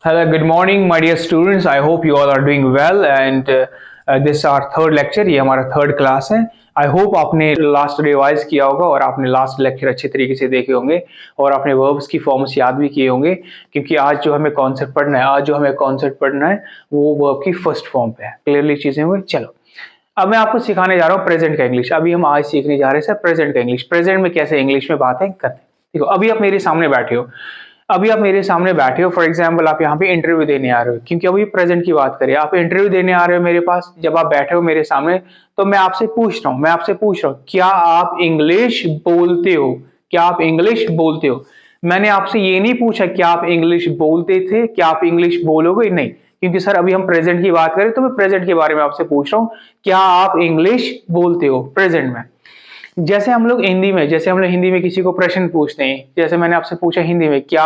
Hello, good morning, my dear students. I hope you all are doing well. And this is our third lecture. ये हमारा third class है. I hope आपने last revise किया होगा और आपने last lecture अच्छे तरीके से देखे होंगे और आपने वर्ब्स की फॉर्म्स याद भी किए होंगे, क्योंकि आज जो हमें कॉन्सेप्ट पढ़ना है वो वर्ब की फर्स्ट फॉर्म पे है. क्लियरली चीजें हुई. चलो, अब मैं आपको सिखाने जा रहा हूँ प्रेजेंट का इंग्लिश. अभी हम आज सीखने जा रहे हैं प्रेजेंट का इंग्लिश. प्रेजेंट में कैसे इंग्लिश में बातें करते हैं. देखो, अभी आप मेरे सामने बैठे हो. फॉर एग्जाम्पल, आप यहाँ पे इंटरव्यू देने आ रहे हो, क्योंकि अभी प्रेजेंट की बात करें. आप इंटरव्यू देने आ रहे हो मेरे पास. जब आप बैठे हो मेरे सामने तो मैं आपसे पूछ रहा हूँ क्या आप इंग्लिश बोलते हो. मैंने आपसे ये नहीं पूछा क्या आप इंग्लिश बोलते थे, क्या आप इंग्लिश बोलोगे, नहीं. क्योंकि सर अभी हम प्रेजेंट की बात करें तो मैं प्रेजेंट के बारे में आपसे पूछ रहा हूँ क्या आप इंग्लिश बोलते हो प्रेजेंट में. जैसे हम लोग हिंदी में किसी को प्रश्न पूछते हैं, जैसे मैंने आपसे पूछा हिंदी में क्या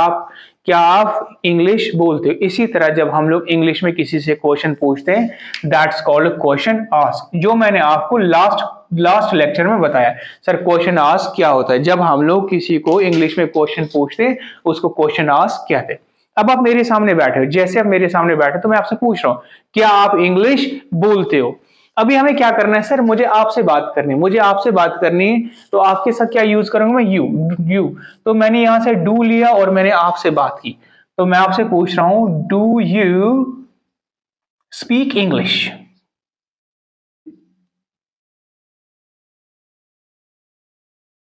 आप इंग्लिश बोलते हो. इसी तरह जब हम लोग इंग्लिश में किसी से क्वेश्चन पूछते हैं, दैट्स कॉल्ड क्वेश्चन आस्क. जो मैंने आपको लास्ट लेक्चर में बताया. सर क्वेश्चन आस्क क्या होता है. जब हम लोग किसी को इंग्लिश में क्वेश्चन पूछते हैं उसको क्वेश्चन आस्क कहते हैं. अब आप मेरे सामने बैठे हो, जैसे आप मेरे सामने बैठे तो मैं आपसे पूछ रहा हूं क्या आप इंग्लिश बोलते हो. अभी हमें क्या करना है सर, मुझे आपसे बात करनी है. तो आपके साथ क्या यूज करूंगा मैं, यू. तो मैंने यहां से डू लिया और मैंने आपसे बात की. तो मैं आपसे पूछ रहा हूं डू यू स्पीक इंग्लिश.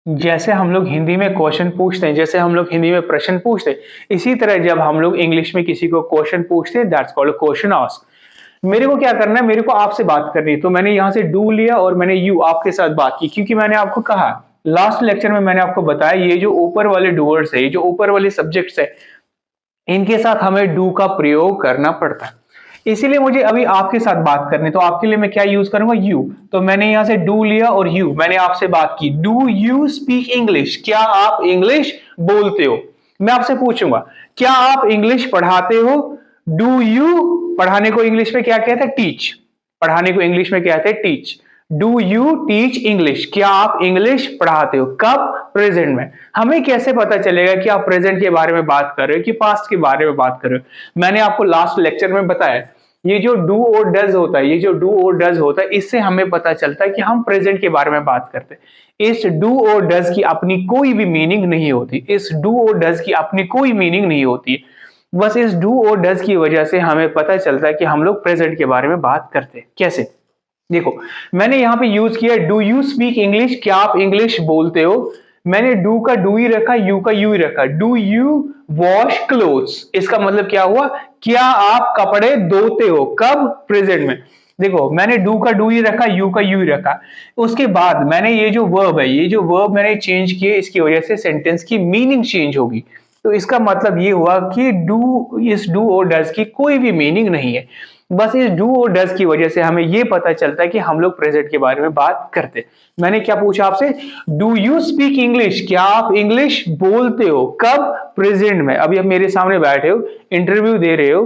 जैसे हम लोग हिंदी में क्वेश्चन पूछते हैं, जैसे हम लोग हिंदी में प्रश्न पूछते हैं, इसी तरह जब हम लोग इंग्लिश में किसी को क्वेश्चन पूछते हैं, दैट्स कॉल्ड क्वेश्चन आस्क. मेरे को क्या करना है, मेरे को आपसे बात करनी है. तो मैंने यहां से डू लिया और मैंने यू आपके साथ बात की, क्योंकि मैंने आपको कहा लास्ट लेक्चर में, मैंने आपको बताया ये जो ऊपर वाले डूअर्स है, ये जो ऊपर वाले सब्जेक्ट्स है, इनके साथ हमें डू का प्रयोग करना पड़ता है. इसीलिए मुझे अभी आपके साथ बात करनी, तो आपके लिए मैं क्या यूज करूंगा, यू. तो मैंने यहां से डू लिया और यू, मैंने आपसे बात की. डू यू स्पीक इंग्लिश, क्या आप इंग्लिश बोलते हो. मैं आपसे पूछूंगा क्या आप इंग्लिश पढ़ाते हो. डू यू, पढ़ाने को इंग्लिश में क्या कहते हैं, टीच. पढ़ाने को इंग्लिश में क्या कहते हैं, teach. Do you teach English, क्या आप इंग्लिश पढ़ाते हो. कब, प्रेजेंट में. हमें कैसे पता चलेगा कि आप प्रेजेंट के बारे में बात कर रहे हो कि पास्ट के बारे में बात कर रहे हो. मैंने आपको लास्ट लेक्चर में बताया ये जो डू और डज होता है, इससे हमें पता चलता है कि हम प्रेजेंट के बारे में बात करते हैं. इस डू और डज की अपनी कोई भी मीनिंग नहीं होती. बस इस डू और डज की वजह से हमें पता चलता है कि हम लोग प्रेजेंट के बारे में बात करते हैं. कैसे, देखो मैंने यहां पे यूज किया डू यू स्पीक इंग्लिश, क्या आप इंग्लिश बोलते हो. मैंने डू का डू ही रखा, यू का यू ही रखा. डू यू वॉश क्लोथ्स, इसका मतलब क्या हुआ, क्या आप कपड़े धोते हो. कब, प्रेजेंट में. देखो मैंने डू का डू ही रखा, यू का यू ही रखा. उसके बाद मैंने ये जो वर्ब मैंने चेंज किए, इसकी वजह से सेंटेंस की मीनिंग चेंज होगी. तो इसका मतलब ये हुआ कि इस डू और डज की कोई भी मीनिंग नहीं है. बस इस डू और डज की वजह से हमें ये पता चलता है कि हम लोग प्रेजेंट के बारे में बात करते. मैंने क्या पूछा आपसे, डू यू स्पीक इंग्लिश, क्या आप इंग्लिश बोलते हो. कब, प्रेजेंट में. अभी आप मेरे सामने बैठे हो, इंटरव्यू दे रहे हो,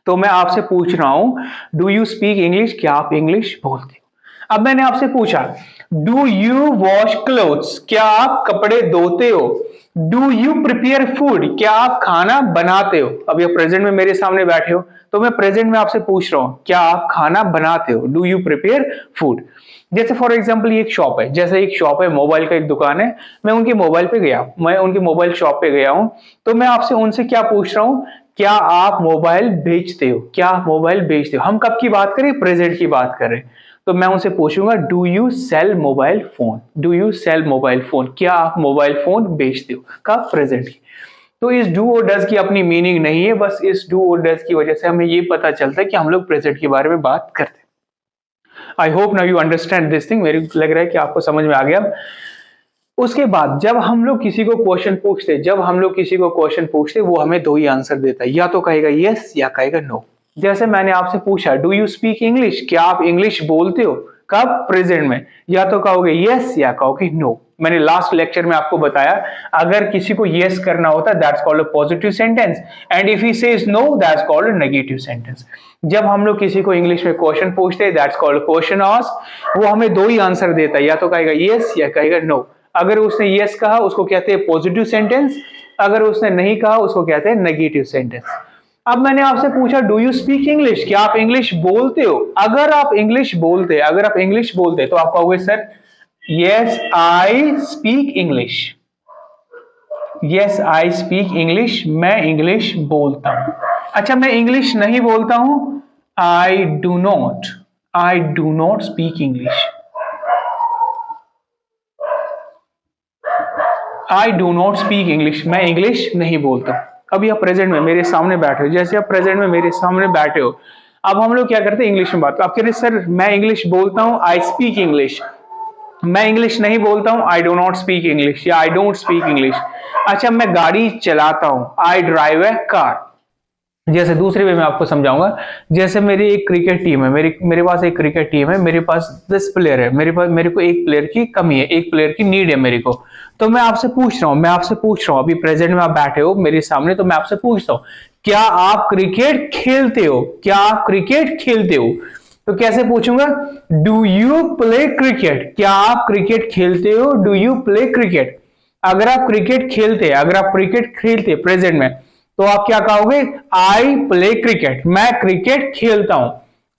तो मैं आपसे पूछ रहा हूं डू यू स्पीक इंग्लिश, क्या आप इंग्लिश बोलते हो. अब मैंने आपसे पूछा डू यू वॉश क्लोथ्स, क्या आप कपड़े धोते हो. डू यू प्रिपेयर फूड, क्या आप खाना बनाते हो. अभी आप प्रेजेंट में मेरे सामने बैठे हो, तो मैं प्रेजेंट में आपसे पूछ रहा हूं क्या आप खाना बनाते हो. Do you prepare food. जैसे फॉर एग्जांपल ये एक शॉप है, मोबाइल का एक दुकान है. मैं उनकी मोबाइल शॉप पे गया हूं, तो मैं आपसे उनसे क्या पूछ रहा हूं, क्या आप मोबाइल बेचते हो. हम कब की बात करें, प्रेजेंट की बात करें. तो मैं उनसे पूछूंगा do you sell mobile phone, क्या आप मोबाइल फोन बेचते हो. कब, प्रेजेंट की. तो इस डू और डज की अपनी मीनिंग नहीं है. बस इस डू और डज की वजह से हमें ये पता चलता है कि हम लोग प्रेजेंट के बारे में बात करते हैं. I hope now you understand this thing. मेरे लग रहा है कि आपको समझ में आ गया. उसके बाद जब हम लोग किसी को क्वेश्चन पूछते, वो हमें दो ही आंसर देता है, या तो कहेगा यस या कहेगा नो. जैसे मैंने आपसे पूछा डू यू स्पीक इंग्लिश, क्या आप इंग्लिश बोलते हो. कब, प्रेजेंट में. या तो कहोगे यस या कहोगे नो. मैंने लास्ट लेक्चर में आपको बताया अगर किसी को यस करना होता है that's called a positive sentence, and if he says no that's called a negative sentence. जब हम लोग किसी को इंग्लिश में क्वेश्चन पूछते हैं, दैट्स कॉल्ड क्वेश्चन आस्क. वो हमें दो ही आंसर देता है, या तो कहेगा यस या कहेगा नो. अगर उसने यस कहा उसको कहते हैं पॉजिटिव सेंटेंस, अगर उसने नहीं कहा उसको कहते हैं नेगेटिव सेंटेंस. अब मैंने आपसे पूछा डू यू स्पीक इंग्लिश, क्या आप इंग्लिश बोलते हो? अगर आप इंग्लिश बोलते तो आप कहोगे sir yes I speak English, yes I speak English, मैं इंग्लिश बोलता हूं। अच्छा मैं इंग्लिश नहीं बोलता हूं, I do not speak English, I do not speak English, मैं इंग्लिश नहीं बोलता। अभी आप प्रेजेंट में मेरे सामने बैठे हो, जैसे आप प्रेजेंट में मेरे सामने बैठे हो, अब हम लोग क्या करते हैं इंग्लिश में बात, आप कह रहे सर मैं इंग्लिश बोलता हूं, आई स्पीक इंग्लिश, मैं इंग्लिश नहीं बोलता हूं, I do not speak English या आई डोंट स्पीक इंग्लिश। अच्छा मैं गाड़ी चलाता हूं, आई ड्राइव ए कार। जैसे दूसरे वे में आपको समझाऊंगा, जैसे मेरी एक क्रिकेट टीम है, मेरे पास एक क्रिकेट टीम है, मेरे पास 10 प्लेयर है, मेरे को एक प्लेयर की कमी है, एक प्लेयर की नीड है मेरे को, तो मैं आपसे पूछ रहा हूं अभी प्रेजेंट में आप बैठे हो मेरे सामने, तो मैं आपसे पूछता हूं क्या आप क्रिकेट खेलते हो, क्या आप क्रिकेट खेलते हो? तो कैसे पूछूंगा, डू यू प्ले क्रिकेट, क्या आप क्रिकेट खेलते हो, डू यू प्ले क्रिकेट। अगर आप क्रिकेट खेलते प्रेजेंट में तो आप क्या कहोगे, आई प्ले क्रिकेट, मैं क्रिकेट खेलता हूं।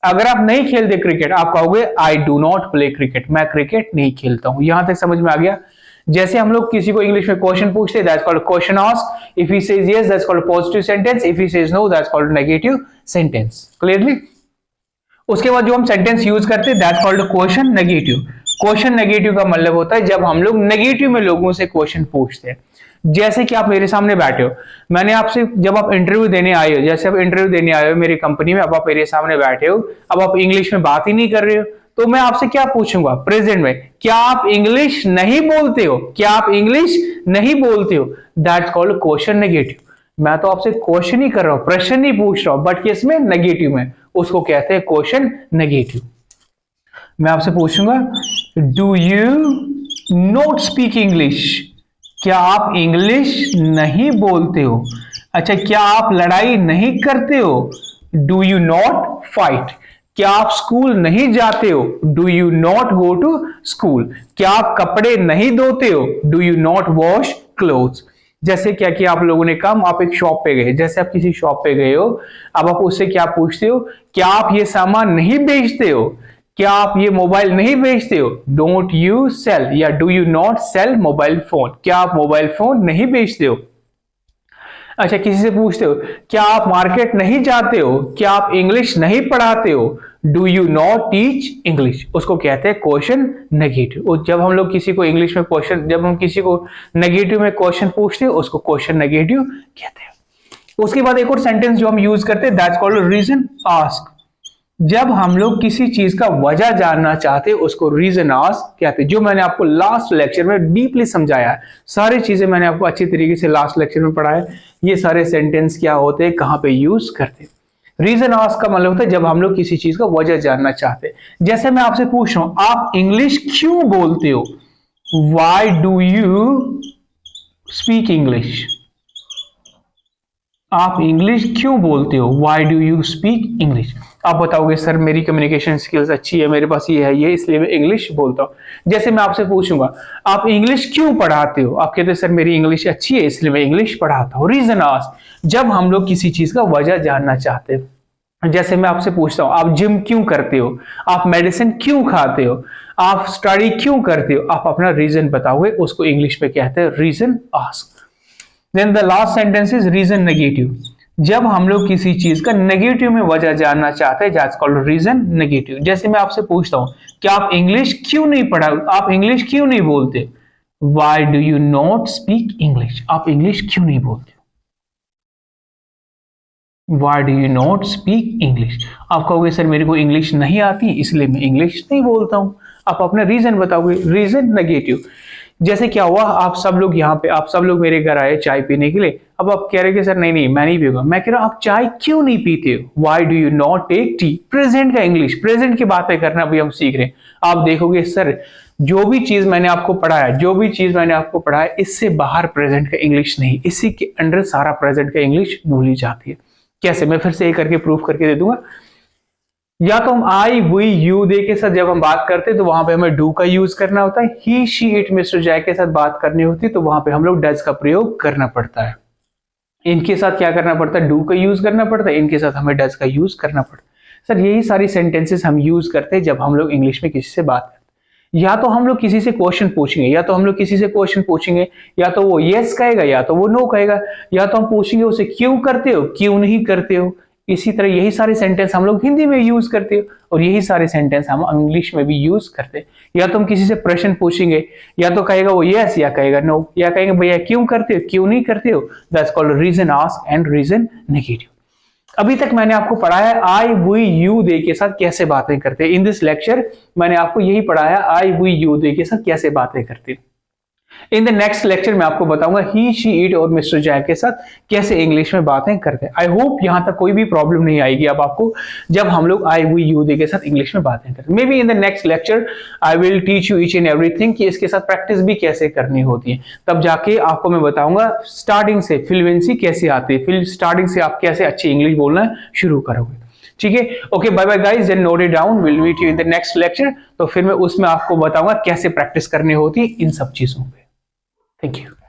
अगर आप नहीं खेलते क्रिकेट आप कहोगे I do not play cricket, मैं क्रिकेट नहीं खेलता हूं। यहां तक समझ में आ गया? जैसे हम लोग किसी को इंग्लिश में क्वेश्चन पूछते हैं, that's called question ask, if he says yes that's called positive sentence, if he says no that's called negative sentence. Clearly? उसके बाद जो हम सेंटेंस यूज करते हैं that's called question negative. Question negative का मतलब होता है जब हम लोग नेगेटिव में लोगों से क्वेश्चन पूछते हैं। जैसे कि आप मेरे सामने बैठे हो, मैंने आपसे जब आप इंटरव्यू देने आए हो, जैसे आप इंटरव्यू देने आए हो मेरी कंपनी में, अब आप मेरे सामने बैठे हो, अब आप इंग्लिश में बात ही नहीं कर रहे हो, तो मैं आपसे क्या पूछूंगा प्रेजेंट में, क्या आप इंग्लिश नहीं बोलते हो, क्या आप इंग्लिश नहीं बोलते हो? That's called question negative. मैं तो आपसे क्वेश्चन ही कर रहा हूं, प्रश्न नहीं पूछ रहा हूं, बट किसमें, नेगेटिव में, उसको कहते हैं क्वेश्चन नेगेटिव। मैं आपसे पूछूंगा do you not speak English, क्या आप इंग्लिश नहीं बोलते हो? अच्छा क्या आप लड़ाई नहीं करते हो, डू यू नॉट फाइट। क्या आप स्कूल नहीं जाते हो, do you not go to school. क्या आप कपड़े नहीं धोते हो, do you not wash clothes. जैसे क्या किया आप लोगों ने काम, आप एक शॉप पे गए, जैसे आप किसी शॉप पे गए हो, अब आप उससे क्या पूछते हो, क्या आप ये सामान नहीं बेचते हो, क्या आप ये मोबाइल नहीं बेचते हो, डोंट यू सेल या do you not sell mobile phone, क्या आप मोबाइल फोन नहीं बेचते हो। अच्छा किसी से पूछते हो क्या आप मार्केट नहीं जाते हो, क्या आप इंग्लिश नहीं पढ़ाते हो, do you not teach English, उसको कहते हैं क्वेश्चन नेगेटिव। और जब हम लोग किसी को इंग्लिश में क्वेश्चन, जब हम किसी को नेगेटिव में क्वेश्चन पूछते हैं उसको क्वेश्चन नेगेटिव कहते हैं। उसके बाद एक और सेंटेंस जो हम यूज करते हैं दैट्स कॉल्ड रीजन आस्क। जब हम लोग किसी चीज का वजह जानना चाहते हैं उसको रीजन आस्क कहते हैं, जो मैंने आपको लास्ट लेक्चर में डीपली समझाया है, सारी चीजें मैंने आपको अच्छी तरीके से लास्ट लेक्चर में पढ़ाया है। ये सारे सेंटेंस क्या होते हैं, कहां पे यूज करते हैं। रीजन आस्क का मतलब होता है जब हम लोग किसी चीज का वजह जानना चाहते हैं। जैसे मैं आपसे पूछ रहा हूं आप इंग्लिश क्यों बोलते हो, why do you speak English, आप इंग्लिश क्यों बोलते हो, why do you speak English. आप बताओगे सर मेरी कम्युनिकेशन स्किल्स अच्छी है, मेरे पास ये है ये, इसलिए मैं इंग्लिश बोलता हूं। जैसे मैं आपसे पूछूंगा आप इंग्लिश क्यों पढ़ाते हो, आप कहते सर मेरी इंग्लिश अच्छी है इसलिए मैं इंग्लिश पढ़ाता हूं। रीजन आस्क, जब हम लोग किसी चीज का वजह जानना चाहते हैं। जैसे मैं आपसे पूछता हूं आप जिम क्यों करते हो, आप मेडिसिन क्यों खाते हो, आप स्टडी क्यों करते हो, आप अपना रीजन बताओगे, उसको इंग्लिश में कहते हैं reason ask. Then the last sentence is reason negative. जब हम लोग किसी चीज का नेगेटिव में वजह जानना चाहते हैं दैट्स कॉल्ड रीजन नेगेटिव। जैसे मैं आपसे पूछता हूं कि आप इंग्लिश क्यों नहीं पढ़ा, आप इंग्लिश क्यों नहीं बोलते, why do you not speak English, आप इंग्लिश क्यों नहीं बोलते, why do you not speak English. आप कहोगे सर मेरे को इंग्लिश नहीं आती इसलिए मैं इंग्लिश नहीं बोलता हूं। आप अपना रीजन बताओगे, रीजन नेगेटिव। जैसे क्या हुआ, आप सब लोग यहाँ पे, आप सब लोग मेरे घर आए चाय पीने के लिए, अब आप कह रहे कि सर नहीं मैं नहीं पीऊंगा। मैं कह रहा हूं आप चाय क्यों नहीं पीते हो, why do you not take tea. Present का इंग्लिश, प्रेजेंट की बातें करना भी हम सीख रहे हैं। आप देखोगे सर जो भी चीज मैंने आपको पढ़ाया, इससे बाहर प्रेजेंट का इंग्लिश नहीं, इसी के अंडर सारा प्रेजेंट का इंग्लिश भूली जाती है। कैसे, मैं फिर से ये करके प्रूफ करके दे दूंगा। या तो हम आई वी यू दे के साथ जब हम बात करते हैं तो वहां पे हमें डू का यूज करना होता है। ही शी इट मिस्टर जय के साथ बात करनी होती है तो वहां पे हम लोग डज का प्रयोग करना पड़ता है। इनके साथ क्या करना पड़ता है, डू का यूज करना पड़ता है, इनके साथ हमें डज का यूज करना पड़ता है। सर यही सारी सेंटेंसेस हम यूज करते हैं जब हम लोग इंग्लिश में किसी से बात करते हैं। या तो हम लोग किसी से क्वेश्चन पूछेंगे, या तो हम लोग किसी से क्वेश्चन पूछेंगे, या तो वो यस कहेगा या तो वो नो कहेगा, या तो हम पूछेंगे उसे क्यों करते हो, क्यों नहीं करते हो। इसी तरह यही सारे सेंटेंस हम लोग हिंदी में यूज करते हो और यही सारे सेंटेंस हम इंग्लिश में भी यूज करते हैं। या तो हम किसी से प्रश्न पूछेंगे, या तो कहेगा वो यस या कहेगा नो, या कहेंगे भैया क्यों करते हो, क्यों नहीं करते हो। That's called reason ask and reason negative. अभी तक मैंने आपको पढ़ाया आई वी यू दे के साथ कैसे बातें करते हैं। इन दिस लेक्चर मैंने आपको यही पढ़ाया, आई वी यू दे के साथ कैसे बातें करते हैं। इन द नेक्स्ट लेक्चर में आपको बताऊंगा ही शी इट और मिस्टर जैक के साथ कैसे इंग्लिश में बातें करते हैं। आई होप यहां तक कोई भी प्रॉब्लम नहीं आएगी अब आपको जब हम लोग आई वी यू दे के साथ इंग्लिश में बातें करते हैं। May be in the next lecture I will teach you each and everything कि इसके साथ प्रैक्टिस भी कैसे करनी होती है। तब जाके आपको मैं बताऊंगा स्टार्टिंग से फ्लुएंसी कैसे आती है, फिर स्टार्टिंग से आप कैसे अच्छी इंग्लिश बोलना शुरू करोगे। ठीक है, okay, bye bye guys, then note it down, will meet you in the next lecture. तो फिर मैं उसमें आपको बताऊंगा कैसे प्रैक्टिस करनी होती है इन सब चीजों पे। Thank you.